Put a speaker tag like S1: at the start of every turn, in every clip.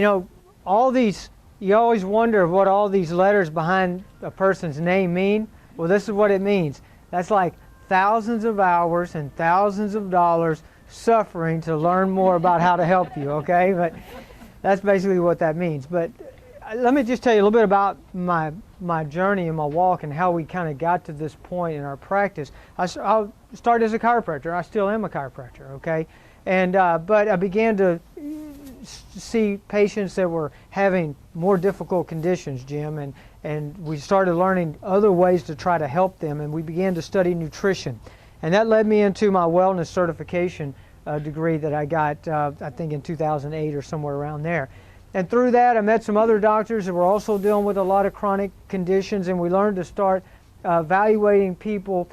S1: You know, all these, you always wonder what all these letters behind a person's name mean. Well, this is what it means. That's like thousands of hours and thousands of dollars suffering to learn more about how to help you, okay? But that's basically what that means. But let me just tell you a little bit about my journey and my walk and how we kind of got to this point in our practice. I started as a chiropractor. I still am a chiropractor, okay? And but I began to see patients that were having more difficult conditions, Jim, and we started learning other ways to try to help them, and we began to study nutrition. And that led me into my wellness certification degree that I got, I think in 2008 or somewhere around there. And through that, I met some other doctors that were also dealing with a lot of chronic conditions, and we learned to start evaluating people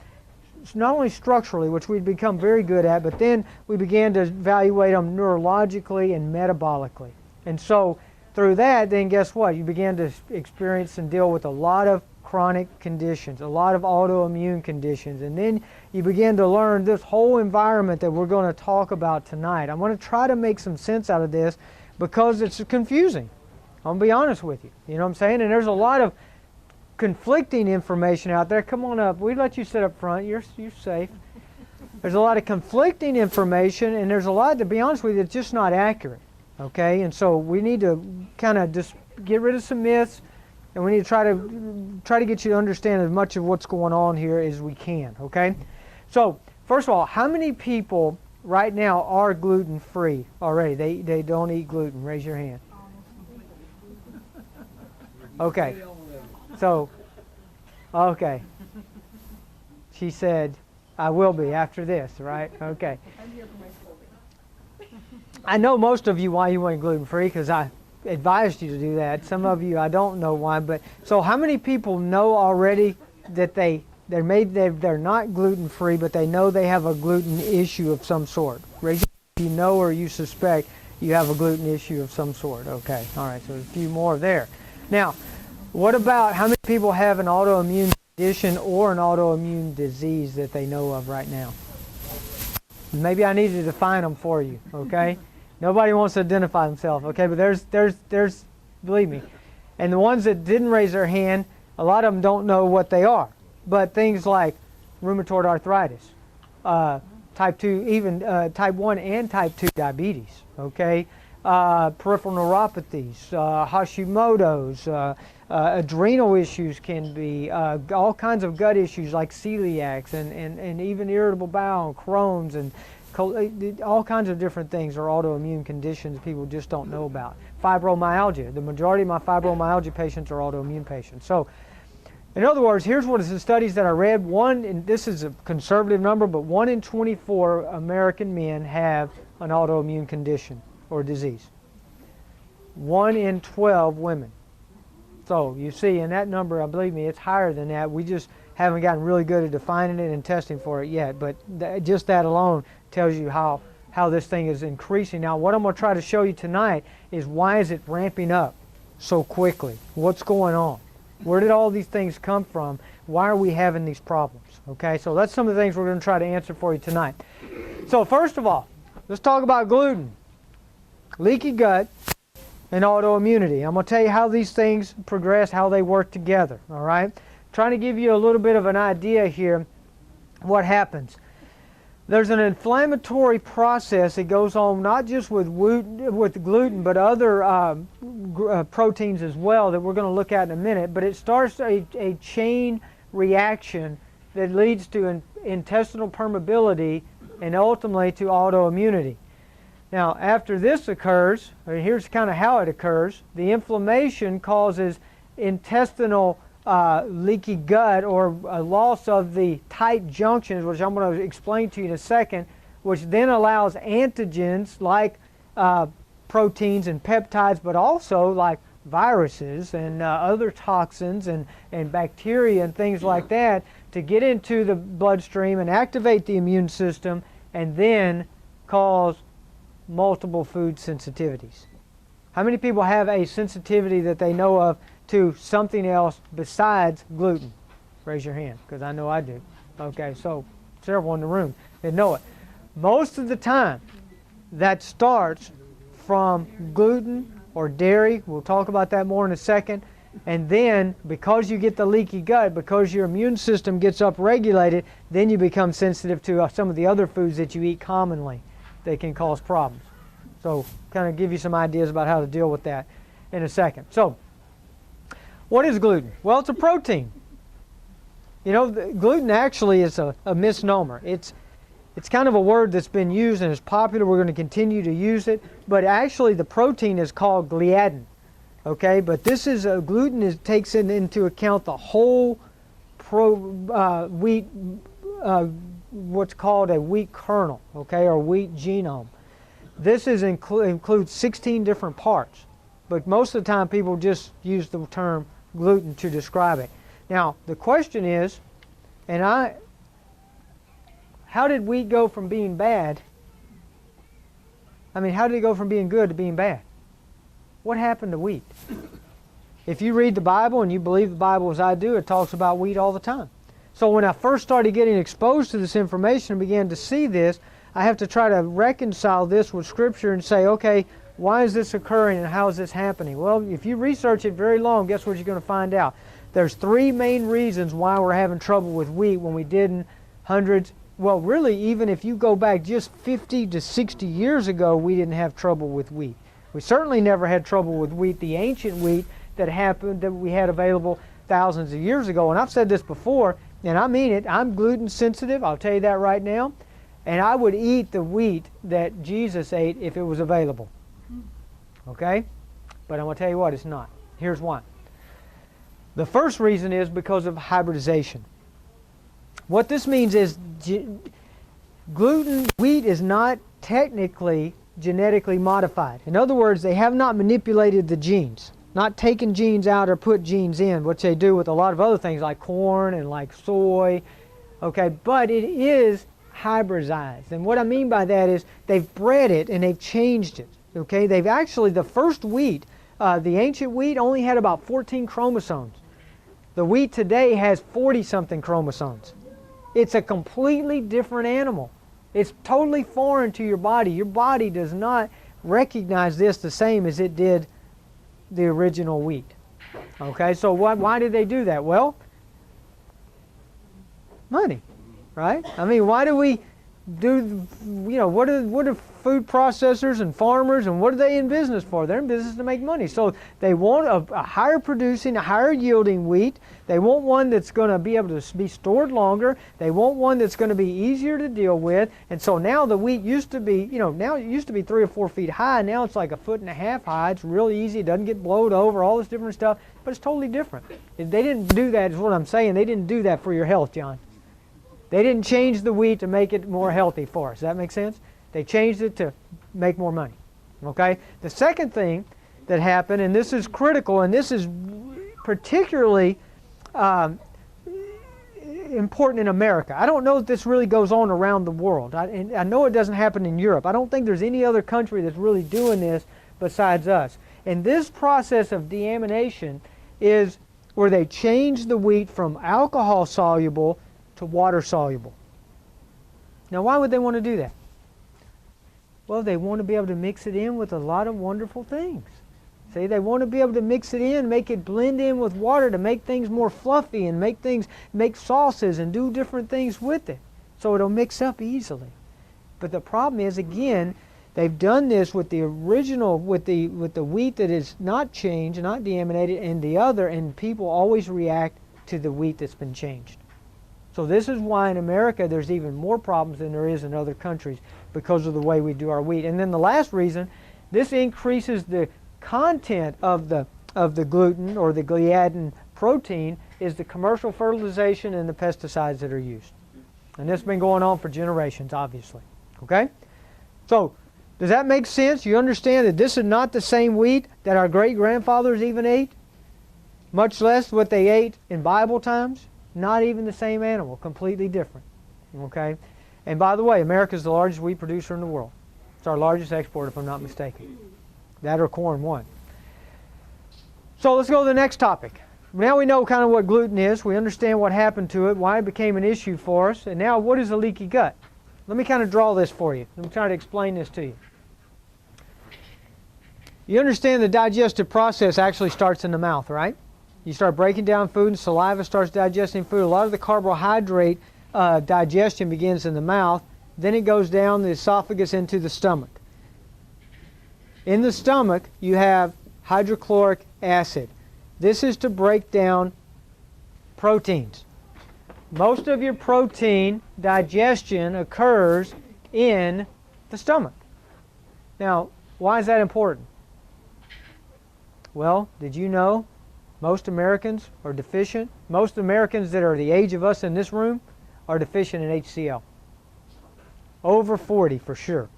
S1: not only structurally, which we'd become very good at, but then we began to evaluate them neurologically and metabolically. And so through that, then guess what? You began to experience and deal with a lot of chronic conditions, a lot of autoimmune conditions, and then you begin to learn this whole environment that we're going to talk about tonight. I'm going to try to make some sense out of this because it's confusing. I'm going to be honest with you. You know what I'm saying? And there's a lot of conflicting information out there. Come on up. We let you sit up front. You're safe. There's a lot of conflicting information, and there's a lot, to be honest with you, that's just not accurate. Okay? And so we need to kind of just get rid of some myths, and we need to try to get you to understand as much of what's going on here as we can. Okay? So first of all, how many people right now are gluten-free already? They don't eat gluten. Raise your hand. Okay. So, okay. She said, I will be after this, right? Okay.
S2: I'm here for my school.
S1: I know most of you why you went gluten-free, because I advised you to do that. Some of you, I don't know why. But so how many people know already that they're not gluten-free, but they know they have a gluten issue of some sort? Raise your hand if you know or you suspect you have a gluten issue of some sort. Okay. All right. So there's a few more there. Now, what about how many people have an autoimmune condition or an autoimmune disease that they know of right now? Maybe I need to define them for you, okay? Nobody wants to identify themselves, okay? But there's, believe me. And the ones that didn't raise their hand, a lot of them don't know what they are. But things like rheumatoid arthritis, type 2, even type 1 and type 2 diabetes, okay? Peripheral neuropathies, Hashimoto's, adrenal issues can be, all kinds of gut issues like celiacs and even irritable bowel, Crohn's, and all kinds of different things are autoimmune conditions people just don't know about. Fibromyalgia. The majority of my fibromyalgia patients are autoimmune patients. So, in other words, here's what is the studies that I read. And this is a conservative number, but 1 in 24 American men have an autoimmune condition or disease. 1 in 12 women. So you see, in that number, believe me, it's higher than that. We just haven't gotten really good at defining it and testing for it yet. But just that alone tells you how this thing is increasing. Now, what I'm going to try to show you tonight is why is it ramping up so quickly? What's going on? Where did all these things come from? Why are we having these problems? Okay, so that's some of the things we're going to try to answer for you tonight. So first of all, let's talk about gluten, leaky gut, and autoimmunity. I'm going to tell you how these things progress, how they work together, all right? Trying to give you a little bit of an idea here what happens. There's an inflammatory process that goes on not just with gluten, but other proteins as well that we're going to look at in a minute, but it starts a chain reaction that leads to intestinal permeability and ultimately to autoimmunity. Now, after this occurs, here's kind of how it occurs. The inflammation causes intestinal leaky gut, or a loss of the tight junctions, which I'm going to explain to you in a second, which then allows antigens like proteins and peptides, but also like viruses and other toxins and bacteria and things like that to get into the bloodstream and activate the immune system and then cause multiple food sensitivities. How many people have a sensitivity that they know of to something else besides gluten? Raise your hand, because I know I do. Okay, so several in the room that know it. Most of the time, that starts from gluten or dairy. We'll talk about that more in a second. And then, because you get the leaky gut, because your immune system gets upregulated, then you become sensitive to some of the other foods that you eat commonly that can cause problems. So, kind of give you some ideas about how to deal with that in a second. So, what is gluten? Well, it's a protein. You know, gluten actually is a misnomer. It's kind of a word that's been used and is popular. We're going to continue to use it. But actually, the protein is called gliadin. Okay, but this is gluten takes into account the whole wheat, what's called a wheat kernel, okay, or wheat genome. This includes 16 different parts, but most of the time people just use the term gluten to describe it. Now the question is, how did wheat go from being bad? I mean, how did it go from being good to being bad? What happened to wheat? If you read the Bible and you believe the Bible as I do, it talks about wheat all the time. So when I first started getting exposed to this information and began to see this, I have to try to reconcile this with Scripture and say, okay, why is this occurring and how is this happening? Well, if you research it very long, guess what you're going to find out? There's three main reasons why we're having trouble with wheat when we didn't hundreds. Well, really, even if you go back just 50 to 60 years ago, we didn't have trouble with wheat. We certainly never had trouble with wheat, the ancient wheat that we had available thousands of years ago. And I've said this before, and I mean it. I'm gluten sensitive. I'll tell you that right now. And I would eat the wheat that Jesus ate if it was available. Okay? But I'm going to tell you what, it's not. Here's why. The first reason is because of hybridization. What this means is wheat is not technically genetically modified. In other words, they have not manipulated the genes, not taken genes out or put genes in, which they do with a lot of other things like corn and like soy. Okay, but it is hybridized. And what I mean by that is they've bred it and they've changed it. Okay, they've actually, the first wheat, the ancient wheat only had about 14 chromosomes. The wheat today has 40-something chromosomes. It's a completely different animal. It's totally foreign to your body. Your body does not recognize this the same as it did the original wheat. Okay, so why did they do that? Well, money, right? I mean, why do we do, you know, what are food processors and farmers, and what are they in business for? They're in business to make money. So they want a higher producing, a higher yielding wheat. They want one that's going to be able to be stored longer. They want one that's going to be easier to deal with. And so now the wheat used to be, you know, now it used to be 3 or 4 feet high. Now it's like 1.5 feet high. It's really easy. It doesn't get blowed over, all this different stuff. But it's totally different. They didn't do that, is what I'm saying. They didn't do that for your health, John. They didn't change the wheat to make it more healthy for us. Does that make sense? They changed it to make more money. Okay? The second thing that happened, and this is critical, and this is particularly important in America. I don't know if this really goes on around the world. I know it doesn't happen in Europe. I don't think there's any other country that's really doing this besides us. And this process of deamination is where they change the wheat from alcohol soluble to water soluble. Now, why would they want to do that? Well, they want to be able to mix it in with a lot of wonderful things. See, they want to be able to mix it in, make it blend in with water to make things more fluffy and make sauces and do different things with it, so it'll mix up easily. But the problem is, again, they've done this with the original, with the wheat that is not changed, not deaminated, and the other, and people always react to the wheat that's been changed. So this is why in America there's even more problems than there is in other countries because of the way we do our wheat. And then the last reason, this increases the content of the gluten or the gliadin protein, is the commercial fertilization and the pesticides that are used. And this has been going on for generations, obviously. Okay? So, does that make sense? You understand that this is not the same wheat that our great-grandfathers even ate? Much less what they ate in Bible times? Not even the same animal, completely different. Okay? And by the way, America is the largest wheat producer in the world. It's our largest export, if I'm not mistaken. That or corn, one. So let's go to the next topic. Now we know kind of what gluten is. We understand what happened to it, why it became an issue for us. And now, what is a leaky gut? Let me kind of draw this for you. Let me try to explain this to you. You understand the digestive process actually starts in the mouth, right? You start breaking down food and saliva starts digesting food. A lot of the carbohydrate digestion begins in the mouth. Then it goes down the esophagus into the stomach. In the stomach, you have hydrochloric acid. This is to break down proteins. Most of your protein digestion occurs in the stomach. Now, why is that important? Well, did you know most Americans are deficient? Most Americans that are the age of us in this room are deficient in HCl. Over 40 for sure.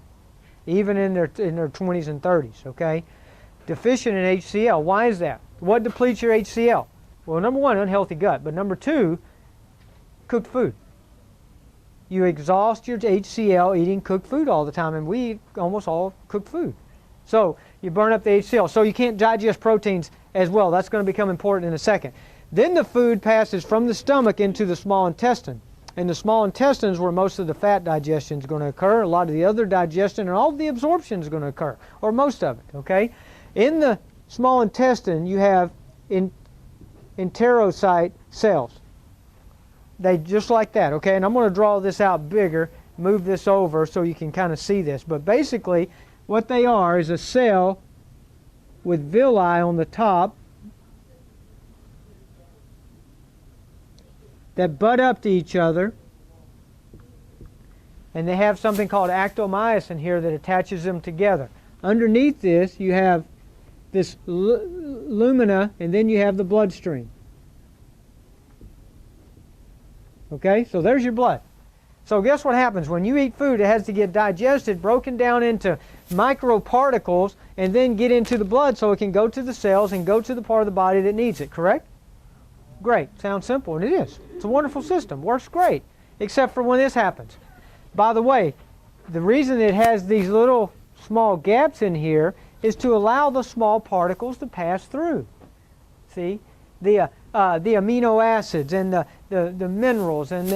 S1: Even in their 20s and 30s, okay? Deficient in HCl. Why is that? What depletes your HCl? Well, number one, unhealthy gut. But number two, cooked food. You exhaust your HCl eating cooked food all the time, and we eat almost all cooked food. So you burn up the HCl. So you can't digest proteins as well. That's going to become important in a second. Then the food passes from the stomach into the small intestine. And the small intestine is where most of the fat digestion is going to occur. A lot of the other digestion and all of the absorption is going to occur, or most of it, okay? In the small intestine, you have enterocyte cells. They just like that, okay? And I'm going to draw this out bigger, move this over so you can kind of see this. But basically, what they are is a cell with villi on the top that butt up to each other, and they have something called actomyosin here that attaches them together. Underneath this, you have this lumina, and then you have the bloodstream. Okay, so there's your blood. So guess what happens? When you eat food, it has to get digested, broken down into microparticles, and then get into the blood so it can go to the cells and go to the part of the body that needs it, correct? Great. Sounds simple, and it is. It's a wonderful system. Works great, except for when this happens. By the way, the reason it has these little small gaps in here is to allow the small particles to pass through. See? The amino acids and the minerals and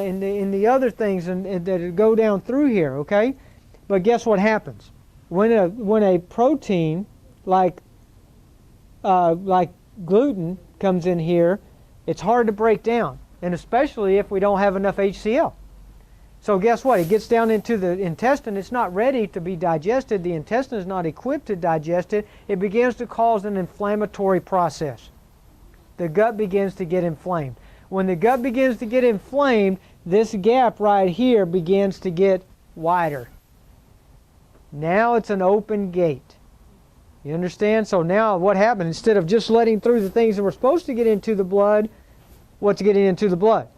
S1: the other things that go down through here, okay? But guess what happens? When a protein like gluten comes in here, it's hard to break down, and especially if we don't have enough HCl. So guess what? It gets down into the intestine. It's not ready to be digested. The intestine is not equipped to digest it. It begins to cause an inflammatory process. The gut begins to get inflamed. When the gut begins to get inflamed, this gap right here begins to get wider. Now it's an open gate. You understand? So now what happened? Instead of just letting through the things that were supposed to get into the blood, what's getting into the blood?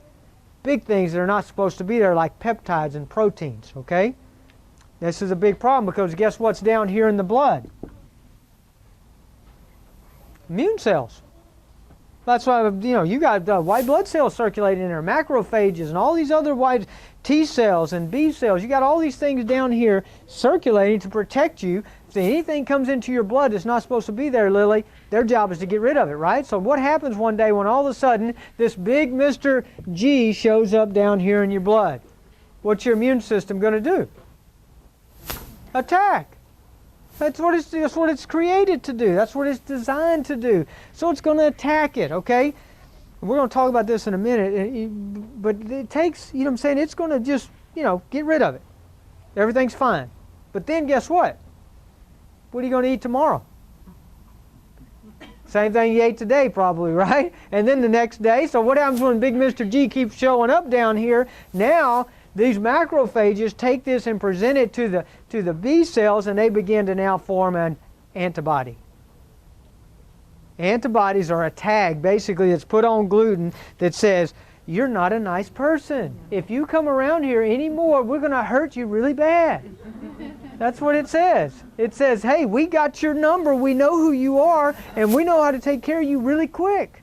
S1: Big things that are not supposed to be there, like peptides and proteins, okay? This is a big problem because guess what's down here in the blood? Immune cells. That's why, you got white blood cells circulating in there, macrophages, and all these other white T cells and B cells. You got all these things down here circulating to protect you. If anything comes into your blood that's not supposed to be there, Lily, their job is to get rid of it, right? So what happens one day when all of a sudden this big Mr. G shows up down here in your blood? What's your immune system going to do? Attack. That's what it's created to do. That's what it's designed to do. So it's going to attack it, okay? We're going to talk about this in a minute, but it takes, what I'm saying, it's going to just, get rid of it. Everything's fine. But then guess what? What are you going to eat tomorrow? Same thing you ate today probably, right? And then the next day. So what happens when big Mr. G keeps showing up down here? Now these macrophages take this and present it to the B cells, and they begin to now form an antibody. Antibodies are a tag, basically, that's put on gluten that says, you're not a nice person. If you come around here anymore, we're going to hurt you really bad. That's what it says. It says, hey, we got your number, we know who you are, and we know how to take care of you really quick.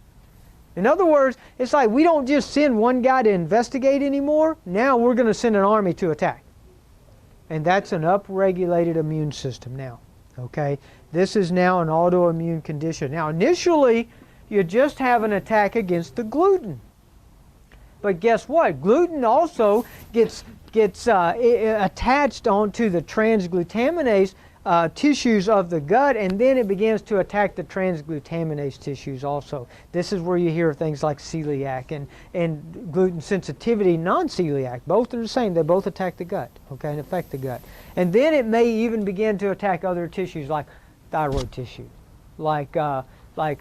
S1: In other words, it's like we don't just send one guy to investigate anymore. Now we're going to send an army to attack. And that's an upregulated immune system now. Okay? This is now an autoimmune condition. Now initially, you just have an attack against the gluten. But guess what? Gluten also gets attached onto the transglutaminase tissues of the gut, and then it begins to attack the transglutaminase tissues also. This is where you hear things like celiac and gluten sensitivity, non-celiac. Both are the same. They both attack the gut, okay, and affect the gut. And then it may even begin to attack other tissues like thyroid tissue, like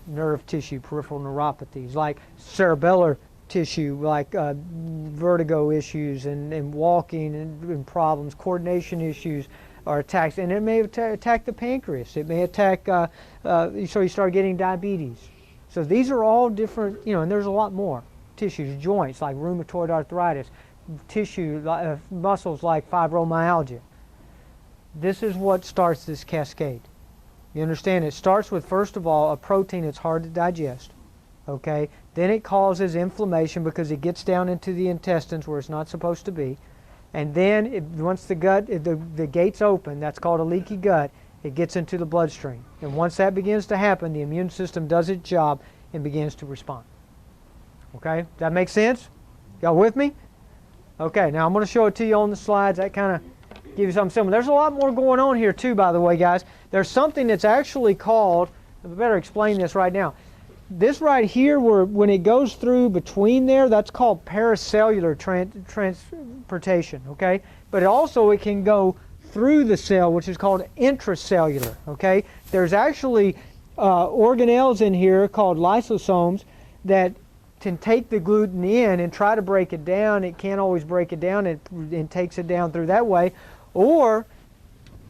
S1: nerve tissue, peripheral neuropathies, like cerebellar tissue, like vertigo issues and walking and problems, coordination issues are attacked, and it may attack the pancreas. It may attack, so you start getting diabetes. So these are all different, and there's a lot more tissues, joints like rheumatoid arthritis, tissue, muscles like fibromyalgia. This is what starts this cascade. You understand? It starts with, first of all, a protein that's hard to digest. Okay? Then it causes inflammation because it gets down into the intestines where it's not supposed to be. And then once the gut, the gates open, that's called a leaky gut, it gets into the bloodstream. And once that begins to happen, the immune system does its job and begins to respond. Okay? Does that make sense? Y'all with me? Okay, now I'm going to show it to you on the slides. That kind of gives you something similar. There's a lot more going on here too, by the way, guys. There's something that's actually called, I better explain this right now. This right here, when it goes through between there, that's called paracellular transportation, okay? But it can go through the cell, which is called intracellular, okay? There's actually organelles in here called lysosomes that can take the gluten in and try to break it down. It can't always break it down. It takes it down through that way. Or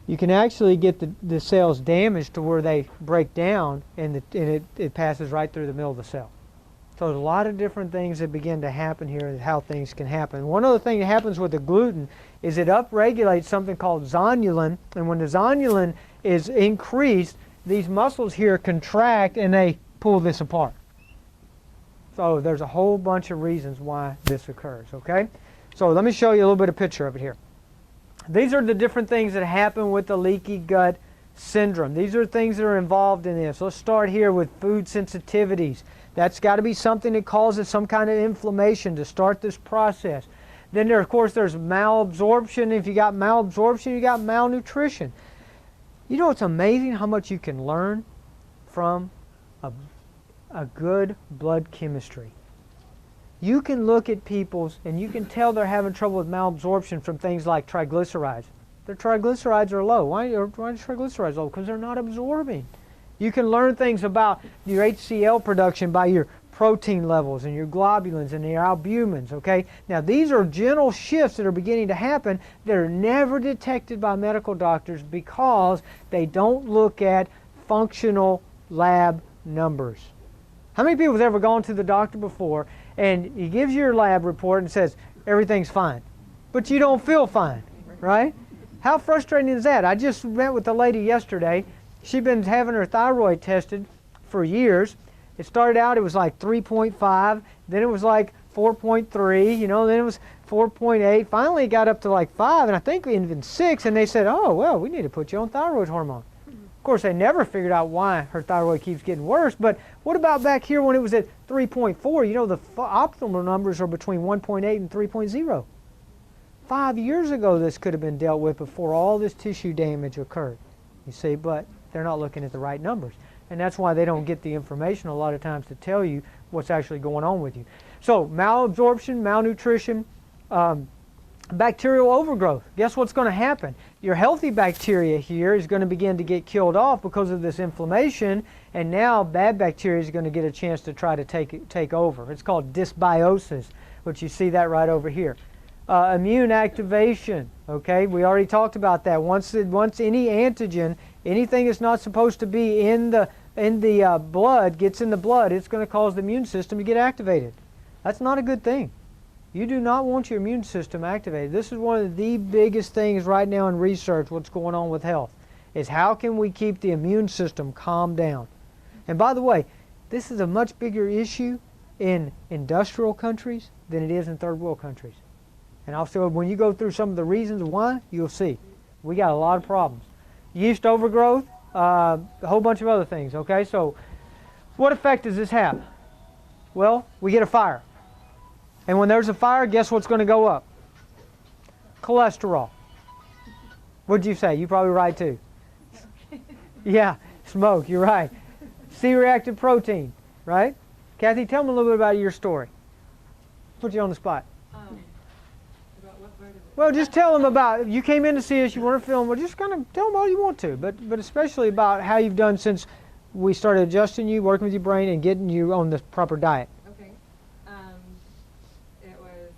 S1: you can actually get the cells damaged to where they break down and it passes right through the middle of the cell. So there's a lot of different things that begin to happen here and how things can happen. One other thing that happens with the gluten is it upregulates something called zonulin, and when the zonulin is increased, these muscles here contract and they pull this apart. So there's a whole bunch of reasons why this occurs, okay? So let me show you a little bit of picture of it here. These are the different things that happen with the leaky gut syndrome. These are things that are involved in this. Let's start here with food sensitivities. That's got to be something that causes some kind of inflammation to start this process. Then of course there's malabsorption. If you got malabsorption, you got malnutrition. You know, it's amazing how much you can learn from a good blood chemistry. You can look at people's, and you can tell they're having trouble with malabsorption from things like triglycerides. Their triglycerides are low. Why are triglycerides low? Because they're not absorbing. You can learn things about your HCl production by your protein levels and your globulins and your albumins, okay? Now these are gentle shifts that are beginning to happen that are never detected by medical doctors because they don't look at functional lab numbers. How many people have ever gone to the doctor before and he gives you your lab report and says everything's fine, but you don't feel fine, right? How frustrating is that? I just met with a lady yesterday. She'd been having her thyroid tested for years. It started out, it was like 3.5, then it was like 4.3, you know, then it was 4.8. Finally it got up to like 5, and I think even 6, and they said, oh, well, we need to put you on thyroid hormone. Of course, they never figured out why her thyroid keeps getting worse, but what about back here when it was at 3.4? You know, the optimal numbers are between 1.8 and 3.0. 5 years ago, this could have been dealt with before all this tissue damage occurred. You see, but they're not looking at the right numbers. And that's why they don't get the information a lot of times to tell you what's actually going on with you. So, malabsorption, malnutrition, bacterial overgrowth. Guess what's going to happen? Your healthy bacteria here is going to begin to get killed off because of this inflammation, and now bad bacteria is going to get a chance to try to take over. It's called dysbiosis, which you see that right over here. Immune activation, okay? We already talked about that. Once any antigen, anything that's not supposed to be in the blood gets in the blood, it's going to cause the immune system to get activated. That's not a good thing. You do not want your immune system activated. This is one of the biggest things right now in research, what's going on with health, is how can we keep the immune system calmed down. And by the way, this is a much bigger issue in industrial countries than it is in third world countries. And also when you go through some of the reasons why, you'll see. We got a lot of problems. Yeast overgrowth, a whole bunch of other things, okay? So what effect does this have? Well, we get a fire. And when there's a fire, guess what's going to go up? Cholesterol. What'd you say? You probably right too. Yeah, smoke, you're right. C-reactive protein, right? Kathy, tell me a little bit about your story. Put you on the spot.
S2: About what part of it?
S1: Well, just tell them about, you came in to see us, you weren't feeling well, just kind of tell them all you want to, but especially about how you've done since we started adjusting you, working with your brain, and getting you on the proper diet.
S2: Okay. It was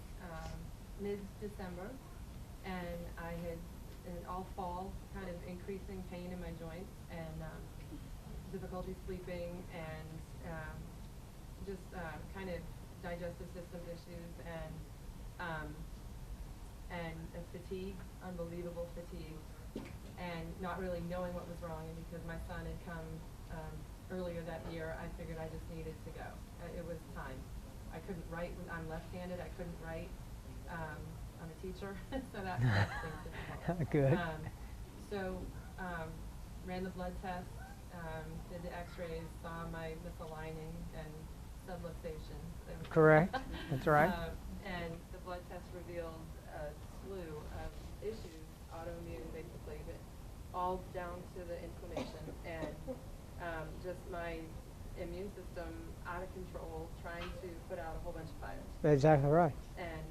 S2: mid-December, and I had an all fall kind of increasing pain in my joints and difficulty sleeping and just kind of digestive system issues and fatigue, unbelievable fatigue, and not really knowing what was wrong. And because my son had come earlier that year, I figured I just needed to go. It was time. I couldn't write. I'm left-handed. I couldn't write. I'm a teacher, so that makes things difficult.
S1: Good.
S2: So ran the blood test, did the X-rays, saw my misaligning and subluxation.
S1: Correct. That's right.
S2: And the blood test revealed a slew of issues, autoimmune basically, but all down to the inflammation and just my immune system out of control, trying to put out a whole bunch of fires.
S1: Exactly right.
S2: And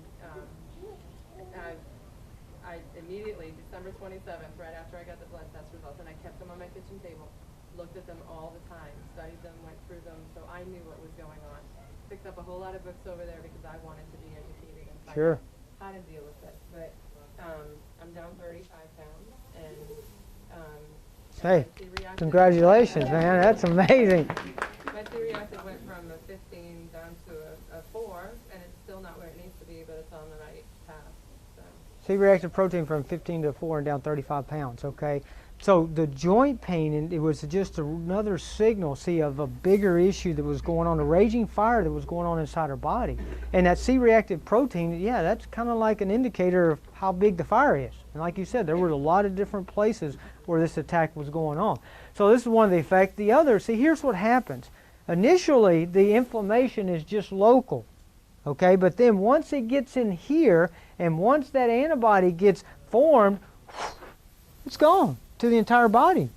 S2: I immediately, December 27th, right after I got the blood test results, and I kept them on my kitchen table, looked at them all the time, studied them, went through them, so I knew what was going on. Picked up a whole lot of books over there because I wanted to be educated and find out how to deal with it. But I'm down 35 pounds, and
S1: hey, congratulations, man. That's amazing.
S2: My C-reactive went from a 15 down to a 4, and it's still not where it needs to be, but it's on the right path. So.
S1: C-reactive protein from 15 to 4 and down 35 pounds, okay? So the joint pain, and it was just another signal, see, of a bigger issue that was going on, a raging fire that was going on inside her body. And that C-reactive protein, yeah, that's kind of like an indicator of how big the fire is. And like you said, there were a lot of different places where this attack was going on. So this is one of the effects. The other, see, here's what happens. Initially, the inflammation is just local, okay? But then once it gets in here, and once that antibody gets formed, it's gone to the entire body.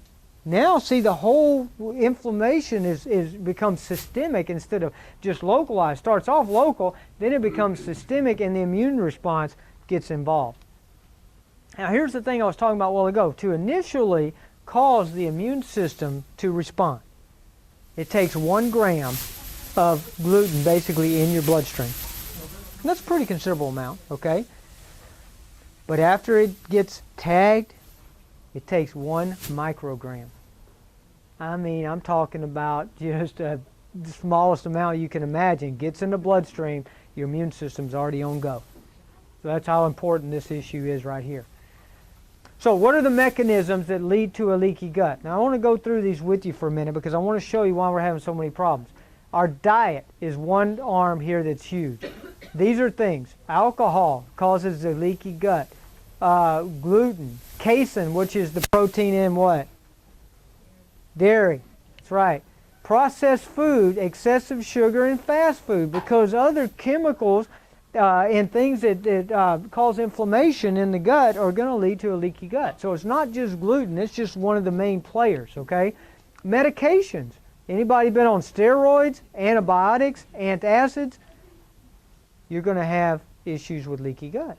S1: Now, see, the whole inflammation is becomes systemic instead of just localized. Starts off local, then it becomes systemic, and the immune response gets involved. Now, here's the thing I was talking about a while ago. To initially cause the immune system to respond, it takes 1 gram of gluten basically in your bloodstream. And that's a pretty considerable amount, okay? But after it gets tagged, it takes 1 microgram. I mean, I'm talking about just the smallest amount you can imagine. Gets in the bloodstream, your immune system's already on go. So that's how important this issue is right here. So what are the mechanisms that lead to a leaky gut? Now I want to go through these with you for a minute because I want to show you why we're having so many problems. Our diet is one arm here that's huge. These are things. Alcohol causes a leaky gut. Gluten, casein, which is the protein in what? Dairy. That's right. Processed food, excessive sugar, and fast food, because other chemicals and things that cause inflammation in the gut are going to lead to a leaky gut. So it's not just gluten, it's just one of the main players, okay? Medications. Anybody been on steroids, antibiotics, antacids? You're going to have issues with leaky gut.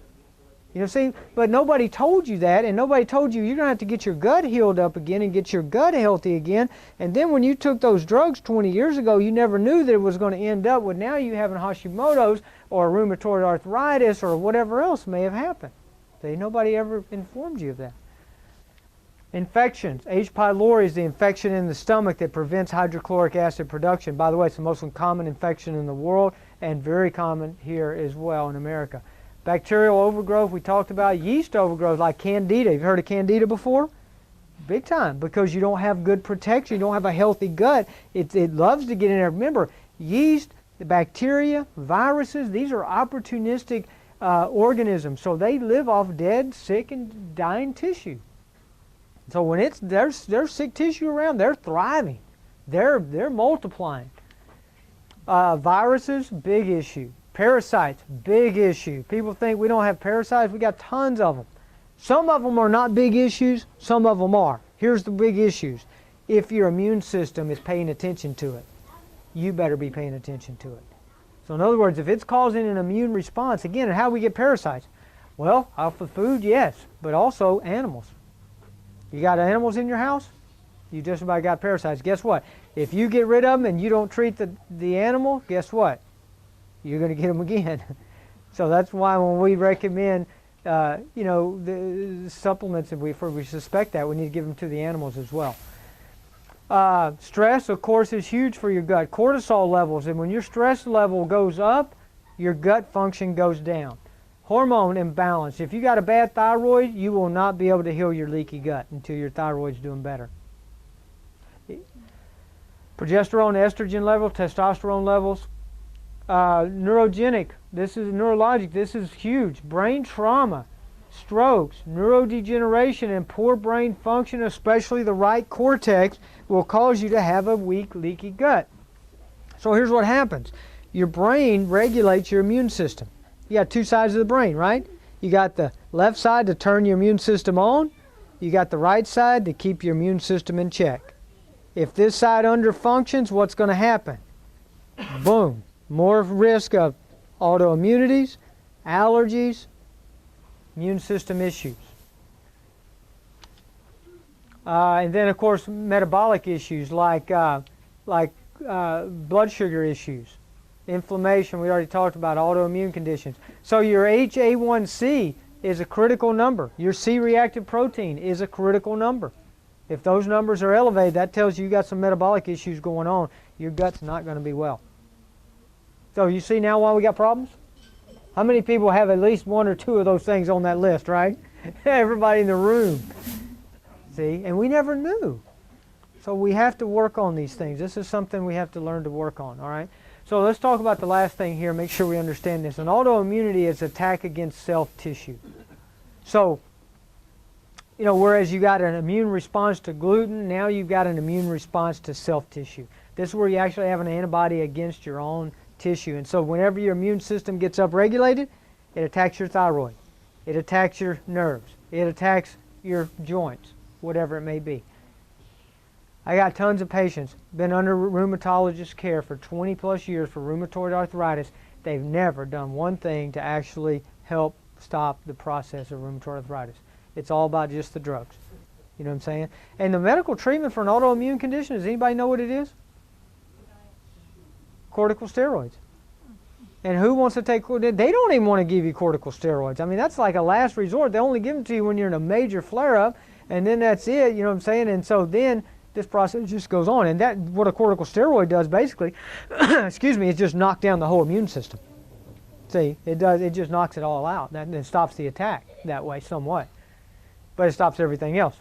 S1: You know, see, but nobody told you that, and nobody told you you're going to have to get your gut healed up again and get your gut healthy again. And then when you took those drugs 20 years ago, you never knew that it was going to end up with now you having Hashimoto's or rheumatoid arthritis or whatever else may have happened. See, nobody ever informed you of that. Infections. H. pylori is the infection in the stomach that prevents hydrochloric acid production. By the way, it's the most common infection in the world and very common here as well in America. Bacterial overgrowth, we talked about. Yeast overgrowth, like candida. You've heard of candida before? Big time, because you don't have good protection. You don't have a healthy gut. It loves to get in there. Remember, yeast, the bacteria, viruses, these are opportunistic organisms. So they live off dead, sick, and dying tissue. So when there's sick tissue around, they're thriving. They're multiplying. Viruses, big issue. Parasites, big issue. People think we don't have parasites. We got tons of them. Some of them are not big issues. Some of them are. Here's the big issues. if your immune system is paying attention to it. You better be paying attention to it. So in other words, if it's causing an immune response, again, how do we get parasites? Well, off of food, yes, but also animals. You got animals in your house? You just about got parasites. Guess what? If you get rid of them and you don't treat the animal, guess what? You're going to get them again. So that's why when we recommend, the supplements, if we suspect that, we need to give them to the animals as well. Stress, of course, is huge for your gut. Cortisol levels, and when your stress level goes up, your gut function goes down. Hormone imbalance. If you got a bad thyroid, you will not be able to heal your leaky gut until your thyroid's doing better. Progesterone, estrogen level, testosterone levels. Neurogenic, this is neurologic, this is huge. Brain trauma, strokes, neurodegeneration, and poor brain function, especially the right cortex, will cause you to have a weak, leaky gut. So here's what happens. Your brain regulates your immune system. You got two sides of the brain, right? You got the left side to turn your immune system on. You got the right side to keep your immune system in check. If this side underfunctions, what's going to happen? Boom. More risk of autoimmunities, allergies, immune system issues. And then, of course, metabolic issues like blood sugar issues, inflammation. We already talked about autoimmune conditions. So your HA1C is a critical number. Your C-reactive protein is a critical number. If those numbers are elevated, that tells you got some metabolic issues going on. Your gut's not going to be well. So you see now why we got problems? How many people have at least one or two of those things on that list, right? Everybody in the room. See, and we never knew. So we have to work on these things. This is something we have to learn to work on, all right? So let's talk about the last thing here, make sure we understand this. An autoimmunity is attack against self-tissue. So, whereas you got an immune response to gluten, now you've got an immune response to self-tissue. This is where you actually have an antibody against your own tissue. And so whenever your immune system gets upregulated, it attacks your thyroid. It attacks your nerves. It attacks your joints, whatever it may be. I got tons of patients, been under rheumatologist care for 20 plus years for rheumatoid arthritis. They've never done one thing to actually help stop the process of rheumatoid arthritis. It's all about just the drugs. You know what I'm saying? And the medical treatment for an autoimmune condition, does anybody know what it is? Corticosteroids. And who wants to take, they don't even want to give you corticosteroids. I mean, that's like a last resort. They only give them to you when you're in a major flare-up, and then that's it, you know what I'm saying? And so then this process just goes on. And that, what a corticosteroid does basically, excuse me, is just knock down the whole immune system. See, it just knocks it all out. And it stops the attack that way somewhat. But it stops everything else.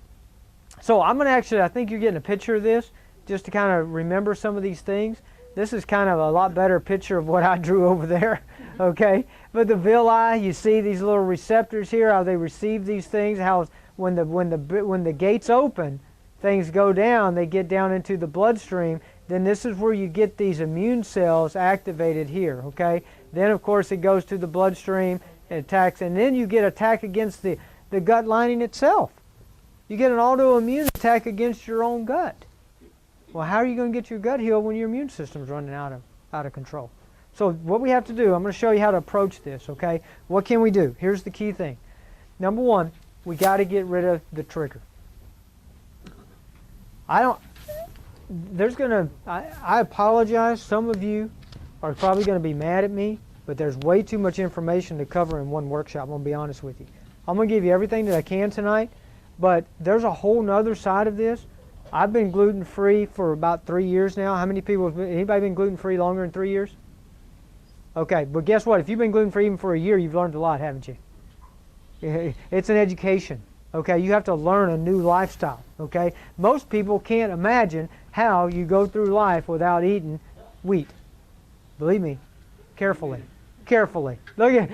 S1: So I'm going to actually, I think you're getting a picture of this, just to kind of remember some of these things. This is kind of a lot better picture of what I drew over there, okay? But the villi, you see these little receptors here, how they receive these things, how when the gates open, things go down, they get down into the bloodstream, then this is where you get these immune cells activated here, okay? Then, of course, it goes to the bloodstream, it attacks, and then you get attack against the gut lining itself. You get an autoimmune attack against your own gut. Well, how are you going to get your gut healed when your immune system's running out of control? So what we have to do, I'm going to show you how to approach this, okay? What can we do? Here's the key thing. Number one, we got to get rid of the trigger. I apologize. Some of you are probably going to be mad at me, but there's way too much information to cover in one workshop. I'm going to be honest with you. I'm going to give you everything that I can tonight, but there's a whole nother side of this. I've been gluten-free for about 3 years now. How many people, anybody been gluten-free longer than 3 years? Okay, but guess what? If you've been gluten-free even for a year, you've learned a lot, haven't you? It's an education, okay? You have to learn a new lifestyle, okay? Most people can't imagine how you go through life without eating wheat. Believe me, carefully. Look at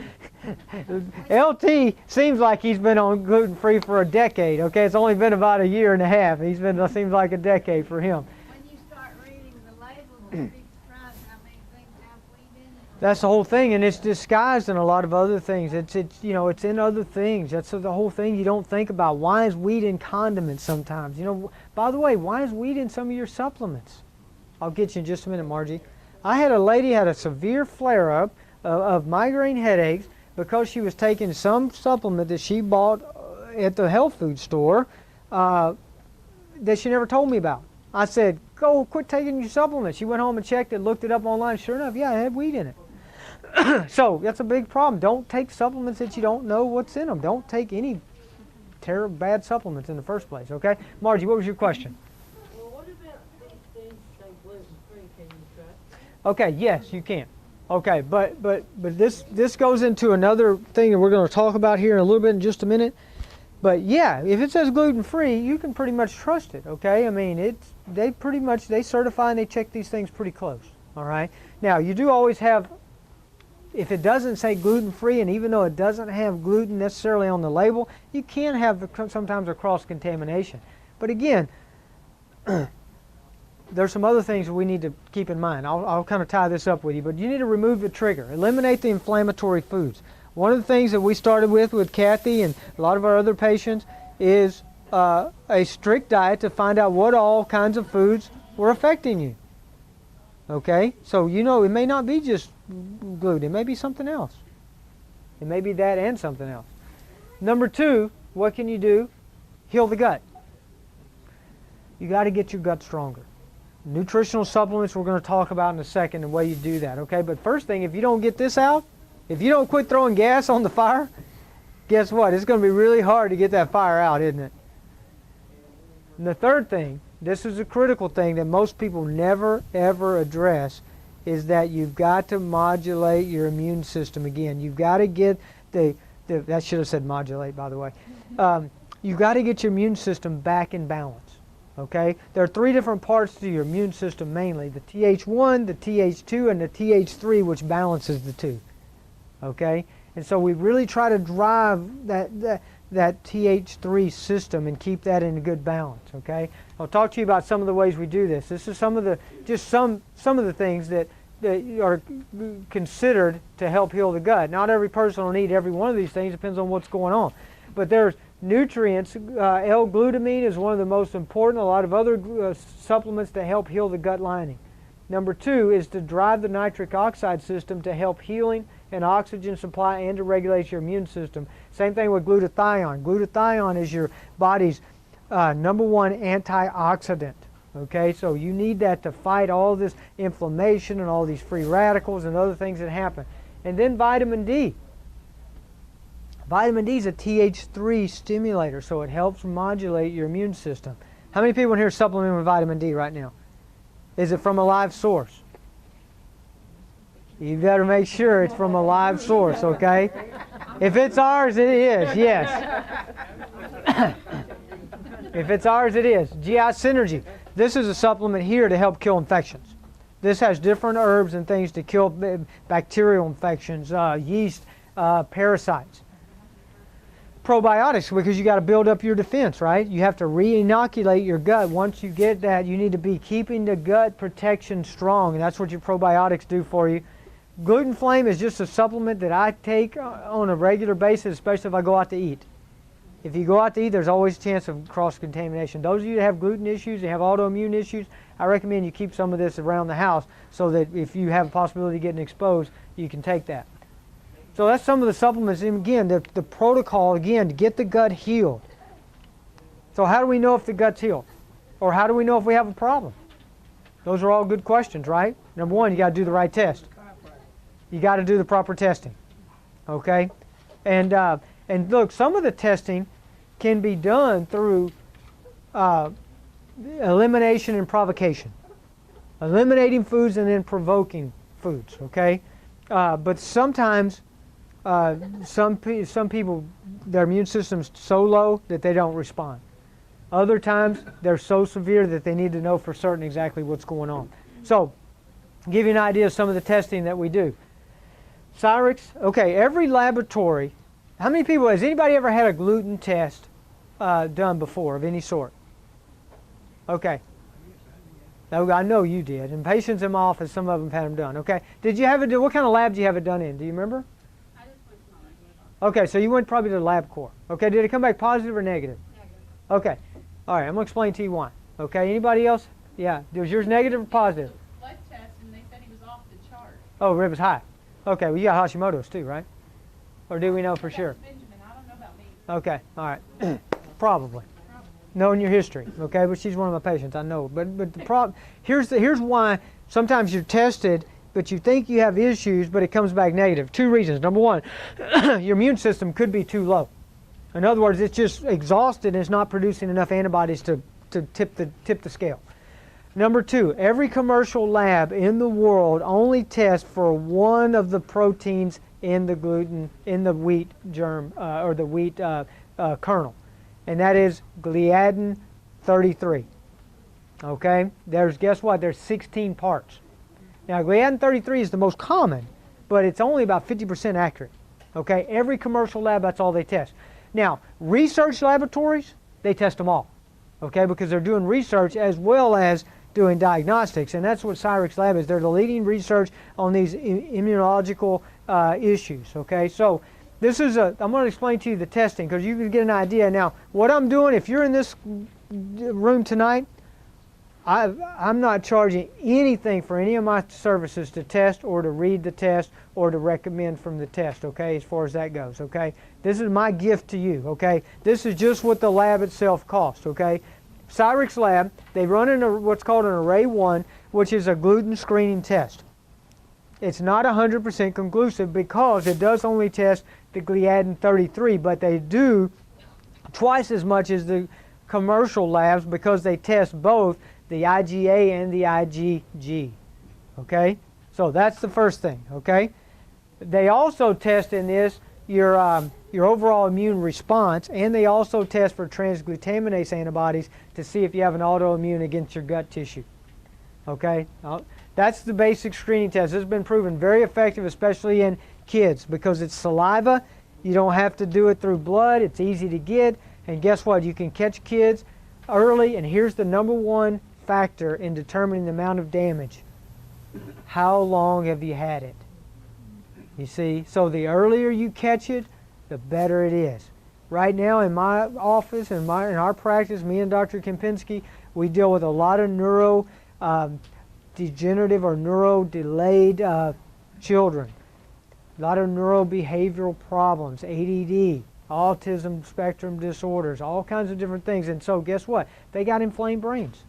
S1: LT seems like he's been on gluten-free for a decade, okay? It's only been about a year and a half. It seems like a decade for him.
S3: When you start reading the labels, you'll be surprised how many things have wheat in
S1: That's the whole thing, and it's disguised in a lot of other things. It's in other things. That's the whole thing you don't think about. Why is wheat in condiments sometimes? By the way, why is wheat in some of your supplements? I'll get you in just a minute, Margie. I had a lady had a severe flare-up of migraine headaches because she was taking some supplement that she bought at the health food store that she never told me about. I said, go quit taking your supplement. She went home and checked it, looked it up online. Sure enough, yeah, it had wheat in it. So that's a big problem. Don't take supplements that you don't know what's in them. Don't take any terrible bad supplements in the first place, okay? Margie, what was your question?
S3: Well, what about these things say gluten-free? Can you trust?
S1: Okay, yes, you can. Okay, but this goes into another thing that we're going to talk about here in a little bit in just a minute. But yeah, if it says gluten-free, you can pretty much trust it, okay? I mean, they certify and they check these things pretty close, all right? Now, you do always have, if it doesn't say gluten-free, and even though it doesn't have gluten necessarily on the label, you can have sometimes a cross-contamination. But again, there's some other things that we need to keep in mind. I'll kind of tie this up with you, but you need to remove the trigger. Eliminate the inflammatory foods. One of the things that we started with Kathy and a lot of our other patients is a strict diet to find out what all kinds of foods were affecting you. Okay? So it may not be just gluten. It may be something else. It may be that and something else. Number 2, what can you do? Heal the gut. You got to get your gut stronger. Nutritional supplements we're going to talk about in a second, the way you do that, okay? But first thing, if you don't get this out, if you don't quit throwing gas on the fire, guess what? It's going to be really hard to get that fire out, isn't it? And the third thing, this is a critical thing that most people never, ever address, is that you've got to modulate your immune system again. You've got to get that should have said modulate, by the way. You've got to get your immune system back in balance. Okay? There are 3 different parts to your immune system mainly. The Th1, the Th2, and the Th3, which balances the 2. Okay? And so we really try to drive that Th3 system and keep that in a good balance. Okay? I'll talk to you about some of the ways we do this. This is some of the things that are considered to help heal the gut. Not every person will need every one of these things. Depends on what's going on. But there's nutrients. L-glutamine is one of the most important. A lot of other supplements to help heal the gut lining. Number 2 is to drive the nitric oxide system to help healing and oxygen supply and to regulate your immune system. Same thing with glutathione. Glutathione is your body's number 1 antioxidant. Okay, so you need that to fight all this inflammation and all these free radicals and other things that happen. And then vitamin D. Vitamin D is a Th3 stimulator, so it helps modulate your immune system. How many people in here supplement with vitamin D right now? Is it from a live source? You better make sure it's from a live source, okay? If it's ours, it is, yes. If it's ours, it is. GI Synergy. This is a supplement here to help kill infections. This has different herbs and things to kill bacterial infections, yeast, parasites. Probiotics, because you got to build up your defense, right? You have to re-inoculate your gut. Once you get that, you need to be keeping the gut protection strong, and that's what your probiotics do for you. Gluten Flame is just a supplement that I take on a regular basis, especially if I go out to eat. If you go out to eat, there's always a chance of cross-contamination. Those of you that have gluten issues, that have autoimmune issues, I recommend you keep some of this around the house so that if you have a possibility of getting exposed, you can take that. So that's some of the supplements, and again, the protocol, again, to get the gut healed. So how do we know if the gut's healed? Or how do we know if we have a problem? Those are all good questions, right? Number 1, you got to do the right test. You got to do the proper testing, okay? And look, some of the testing can be done through elimination and provocation. Eliminating foods and then provoking foods, okay? But sometimes some people, their immune system's so low that they don't respond. Other times, they're so severe that they need to know for certain exactly what's going on. So, I'll give you an idea of some of the testing that we do. Cyrix, okay, every laboratory, how many people, has anybody ever had a gluten test done before of any sort? Okay. I know you did. And patients in my office, some of them had them done. Okay. Did you have it? What kind of lab did you have it done in? Do you remember?
S4: I just went to my regular doctor.
S1: Okay, so you went probably to the LabCorp. Okay. Did it come back positive or negative?
S4: Negative.
S1: Okay. All right. I'm gonna explain to you why. Okay. Anybody else? Yeah. Was yours negative or positive?
S4: Blood test, and they said he was off the chart.
S1: Oh, it was high. Okay. Well, you got Hashimoto's too, right? Or do we know for sure?
S4: Benjamin, I don't know about me.
S1: Okay. All right. Probably. Knowing your history, okay, but she's one of my patients, I know. But the problem here's why sometimes you're tested, but you think you have issues, but it comes back negative. Two reasons. Number one, your immune system could be too low. In other words, it's just exhausted and it's not producing enough antibodies to tip the scale. Number two, every commercial lab in the world only tests for one of the proteins in the gluten in the wheat germ or the wheat kernel. And that is gliadin 33. Okay? Guess what? There's 16 parts. Now, gliadin 33 is the most common, but it's only about 50% accurate. Okay? Every commercial lab, that's all they test. Now, research laboratories, they test them all. Okay? Because they're doing research as well as doing diagnostics. And that's what Cyrix Lab is. They're the leading research on these immunological issues. Okay? So, I'm going to explain to you the testing because you can get an idea. Now, what I'm doing, if you're in this room tonight, I'm not charging anything for any of my services to test or to read the test or to recommend from the test, okay, as far as that goes, okay? This is my gift to you, okay? This is just what the lab itself costs, okay? Cyrix Lab, they run what's called an Array 1, which is a gluten screening test. It's not 100% conclusive because it does only test the gliadin 33, but they do twice as much as the commercial labs because they test both the IgA and the IgG. Okay? So that's the first thing, okay? They also test in this your overall immune response, and they also test for transglutaminase antibodies to see if you have an autoimmune against your gut tissue. Okay? That's the basic screening test. This has been proven very effective, especially in kids, because it's saliva. You don't have to do it through blood. It's easy to get. And guess what? You can catch kids early, and here's the number one factor in determining the amount of damage. How long have you had it? You see? So the earlier you catch it, the better it is. Right now in my office, in our practice, me and Dr. Kempinski, we deal with a lot of degenerative or neuro-delayed children. A lot of neurobehavioral problems, ADD, autism spectrum disorders, all kinds of different things. And so guess what? They got inflamed brains.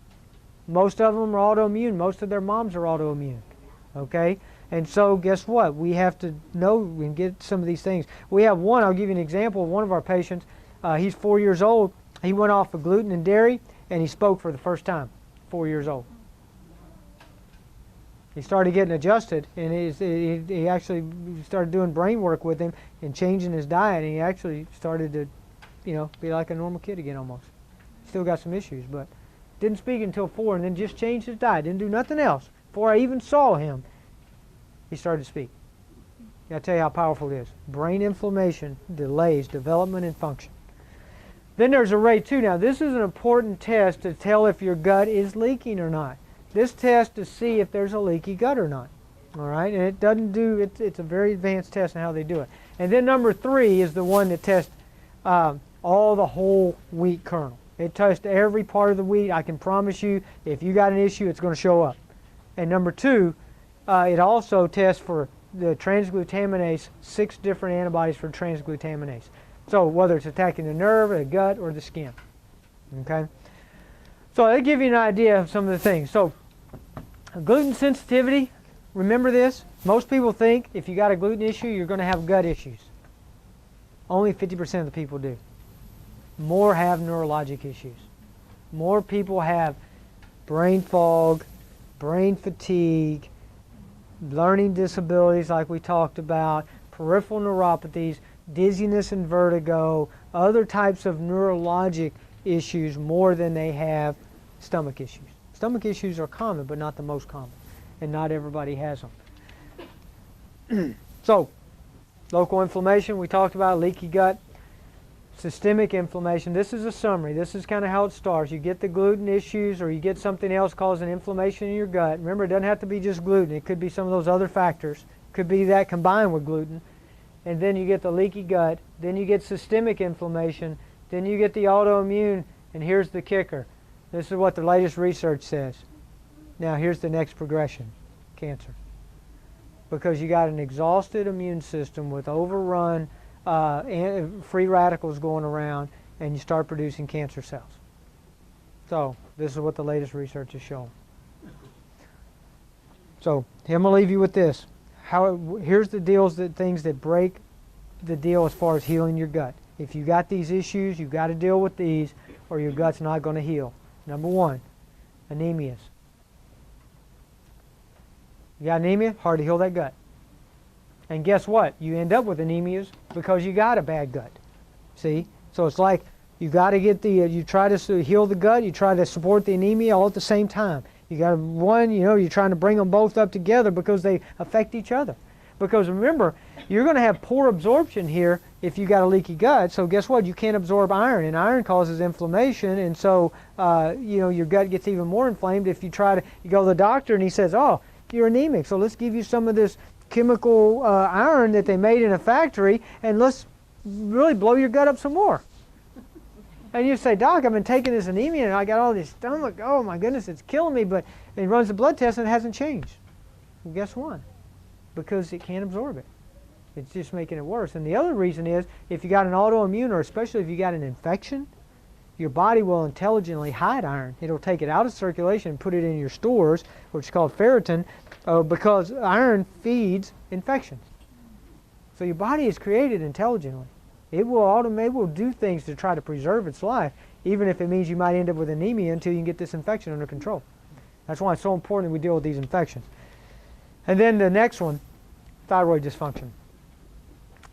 S1: Most of them are autoimmune. Most of their moms are autoimmune. Okay? And so guess what? We have to know and get some of these things. We have one, I'll give you an example of one of our patients. He's 4 years old. He went off of gluten and dairy, and he spoke for the first time, 4 years old. He started getting adjusted, and he actually started doing brain work with him and changing his diet, and he actually started to, be like a normal kid again almost. Still got some issues, but didn't speak until 4, and then just changed his diet. Didn't do nothing else. Before I even saw him, he started to speak. I'll tell you how powerful it is. Brain inflammation delays development and function. Then there's Array 2. Now, this is an important test to tell if your gut is leaking or not. This test to see if there's a leaky gut or not. All right, and it doesn't do, it's a very advanced test in how they do it. And then number 3 is the one that tests all the whole wheat kernel. It tests every part of the wheat. I can promise you, if you got an issue, it's going to show up. And number 2, it also tests for the transglutaminase, 6 different antibodies for transglutaminase. So whether it's attacking the nerve, the gut, or the skin. Okay? So that'll give you an idea of some of the things. So gluten sensitivity, remember this. Most people think if you got a gluten issue, you're going to have gut issues. Only 50% of the people do. More have neurologic issues. More people have brain fog, brain fatigue, learning disabilities like we talked about, peripheral neuropathies, dizziness and vertigo, other types of neurologic issues more than they have stomach issues. Stomach issues are common, but not the most common, and not everybody has them. So, local inflammation, we talked about leaky gut. Systemic inflammation. This is a summary. This is kind of how it starts. You get the gluten issues, or you get something else causing inflammation in your gut. Remember, it doesn't have to be just gluten. It could be some of those other factors. It could be that combined with gluten. And then you get the leaky gut. Then you get systemic inflammation. Then you get the autoimmune. And here's the kicker. This is what the latest research says. Now here's the next progression. Cancer. Because you got an exhausted immune system with overrun free radicals going around, and you start producing cancer cells. So this is what the latest research has shown. So I'm going to leave you with this. Here's the things that break the deal as far as healing your gut. If you got these issues, you've got to deal with these, or your gut's not going to heal. Number one, anemias. You got anemia, hard to heal that gut. And guess what? You end up with anemias because you got a bad gut. See? So it's like you got to get you try to heal the gut, you try to support the anemia all at the same time. You got one, you're trying to bring them both up together because they affect each other. Because remember, you're going to have poor absorption here if you got a leaky gut. So guess what? You can't absorb iron, and iron causes inflammation, and so your gut gets even more inflamed if you you go to the doctor and he says, "Oh, you're anemic, so let's give you some of this chemical iron that they made in a factory, and let's really blow your gut up some more." And you say, "Doc, I've been taking this anemia and I got all this stomach. Oh my goodness, it's killing me." But he runs the blood test and it hasn't changed. Well, guess what? Because it can't absorb it. It's just making it worse. And the other reason is if you got an autoimmune, or especially if you got an infection, your body will intelligently hide iron. It'll take it out of circulation and put it in your stores, which is called ferritin, because iron feeds infections. So your body is created intelligently. It will do things to try to preserve its life, even if it means you might end up with anemia until you can get this infection under control. That's why it's so important that we deal with these infections. And then the next one, thyroid dysfunction.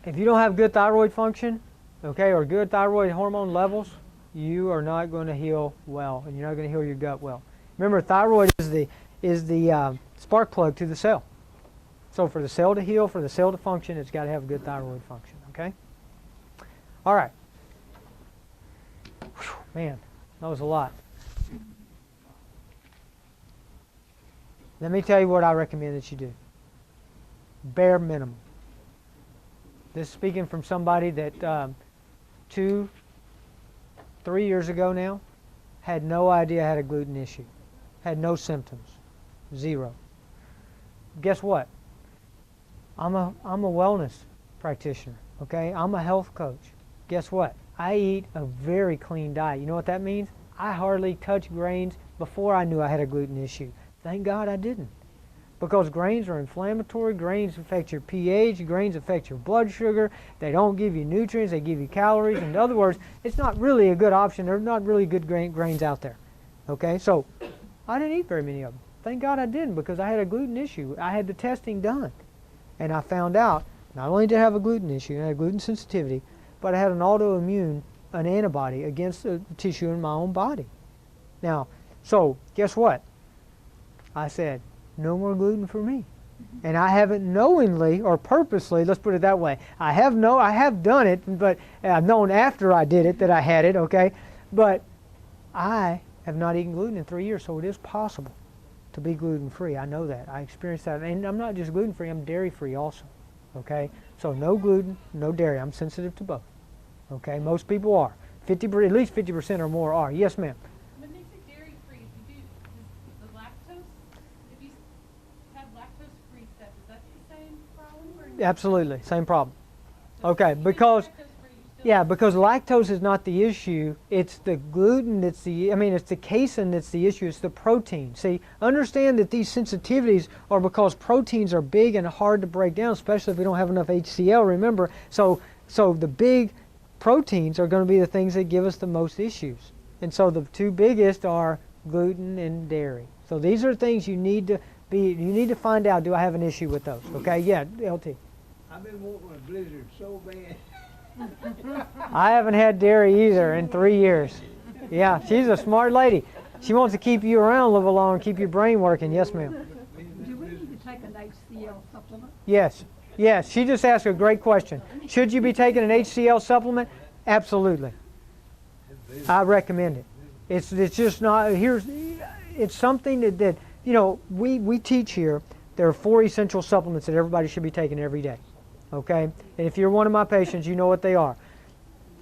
S1: If you don't have good thyroid function, or good thyroid hormone levels, you are not going to heal well, and you're not going to heal your gut well. Remember, thyroid is the spark plug to the cell. So for the cell to heal, for the cell to function, it's got to have good thyroid function, okay? All right. Whew, man, that was a lot. Let me tell you what I recommend that you do. Bare minimum. This is speaking from somebody that 2-3 years ago now had no idea I had a gluten issue. Had no symptoms. Zero. Guess what? I'm a wellness practitioner, okay? I'm a health coach. Guess what? I eat a very clean diet. You know what that means? I hardly touch grains before I knew I had a gluten issue. Thank God I didn't. Because grains are inflammatory, grains affect your pH, grains affect your blood sugar, they don't give you nutrients, they give you calories. In other words, it's not really a good option. There are not really good grains out there. Okay, so I didn't eat very many of them. Thank God I didn't, because I had a gluten issue. I had the testing done. And I found out, not only did I have a gluten issue, I had gluten sensitivity, but I had an autoimmune, an antibody against the tissue in my own body. Now, so guess what? I said, no more gluten for me. And I haven't knowingly or purposely, let's put it that way, I have done it, but I've known after I did it that I had it, okay? But I have not eaten gluten in 3 years, so it is possible to be gluten-free. I know that. I experienced that. And I'm not just gluten-free, I'm dairy-free also, okay? So no gluten, no dairy. I'm sensitive to both, okay? Most people are. At least 50% or more are. Yes, ma'am.
S4: When they say dairy-free, if you do the lactose, if you have lactose-free stuff, is that the same problem? Or
S1: Absolutely, same problem.
S4: so
S1: Okay,
S4: if you
S1: because
S4: eat lactose-free, you still
S1: yeah, because lactose is not the issue. It's the gluten that's it's the casein that's the issue. It's the protein. See, understand that these sensitivities are because proteins are big and hard to break down, especially if we don't have enough HCl, remember. So the big proteins are going to be the things that give us the most issues. And so the two biggest are gluten and dairy. So these are things you need to find out, do I have an issue with those? Okay, yeah, LT.
S3: I've been wanting a blizzard so bad.
S1: I haven't had dairy either in 3 years. Yeah, she's a smart lady. She wants to keep you around a little longer and keep your brain working. Yes, ma'am.
S5: Do we need to take an HCl supplement?
S1: Yes. Yes, she just asked a great question. Should you be taking an HCl supplement? Absolutely. I recommend it. It's just not, it's something that you know, we teach here, there are 4 essential supplements that everybody should be taking every day, okay? And if you're one of my patients, you know what they are.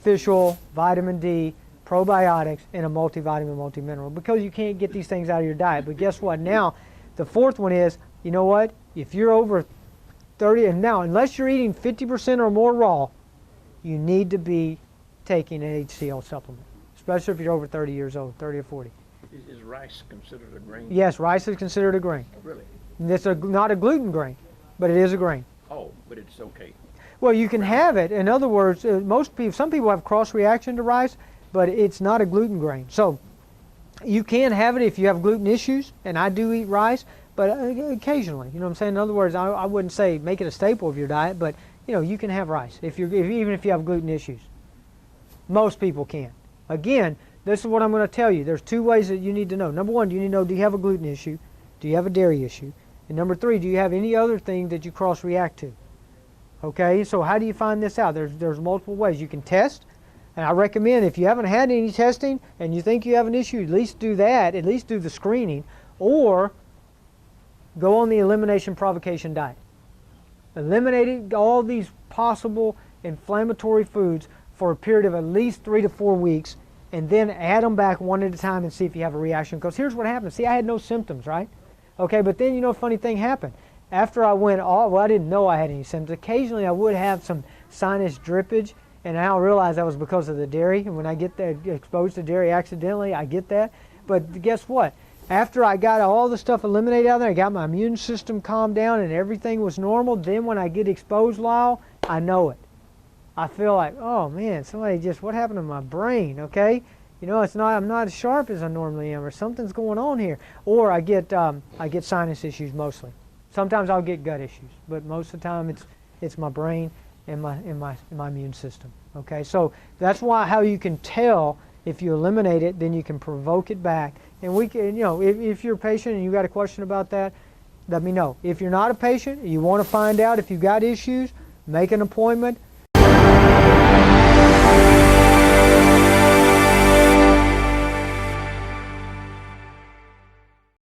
S1: Fish oil, vitamin D, probiotics, and a multivitamin, multimineral, because you can't get these things out of your diet. But guess what? Now, the 4th one is, you know what? If you're over 30, and now, unless you're eating 50% or more raw, you need to be taking an HCl supplement, especially if you're over 30 years old, 30 or 40.
S6: Is rice considered a grain?
S1: Yes, rice is considered a grain.
S6: Really?
S1: It's not a gluten grain, but it is a grain.
S6: Oh, but it's okay.
S1: Well, you can have it. In other words, some people have cross reaction to rice, but it's not a gluten grain. So you can have it if you have gluten issues, and I do eat rice, but occasionally. You know what I'm saying? In other words, I wouldn't say make it a staple of your diet, but you know, you can have rice even if you have gluten issues. Most people can. Again, this is what I'm going to tell you. There's 2 ways that you need to know. Number 1, you need to know, do you have a gluten issue? Do you have a dairy issue? And number 3, do you have any other thing that you cross-react to? Okay, so how do you find this out? There's multiple ways. You can test, and I recommend if you haven't had any testing and you think you have an issue, at least do that, at least do the screening, or go on the elimination provocation diet. Eliminate all these possible inflammatory foods for a period of at least 3 to 4 weeks, and then add them back one at a time and see if you have a reaction. Because here's what happened. See, I had no symptoms, right? Okay, but then, you know, a funny thing happened. After I went off, well, I didn't know I had any symptoms. Occasionally I would have some sinus drippage, and I realized that was because of the dairy. And when I get exposed to dairy accidentally, I get that. But guess what? After I got all the stuff eliminated out of there, I got my immune system calmed down and everything was normal, then when I get exposed, Lyle, I know it. I feel like, oh man, what happened to my brain, okay? You know, I'm not as sharp as I normally am, or something's going on here. Or I get sinus issues mostly. Sometimes I'll get gut issues, but most of the time it's my brain and my immune system, okay? So that's how you can tell if you eliminate it, then you can provoke it back. And we can, you know, if you're a patient and you got a question about that, let me know. If you're not a patient, you want to find out if you've got issues, make an appointment.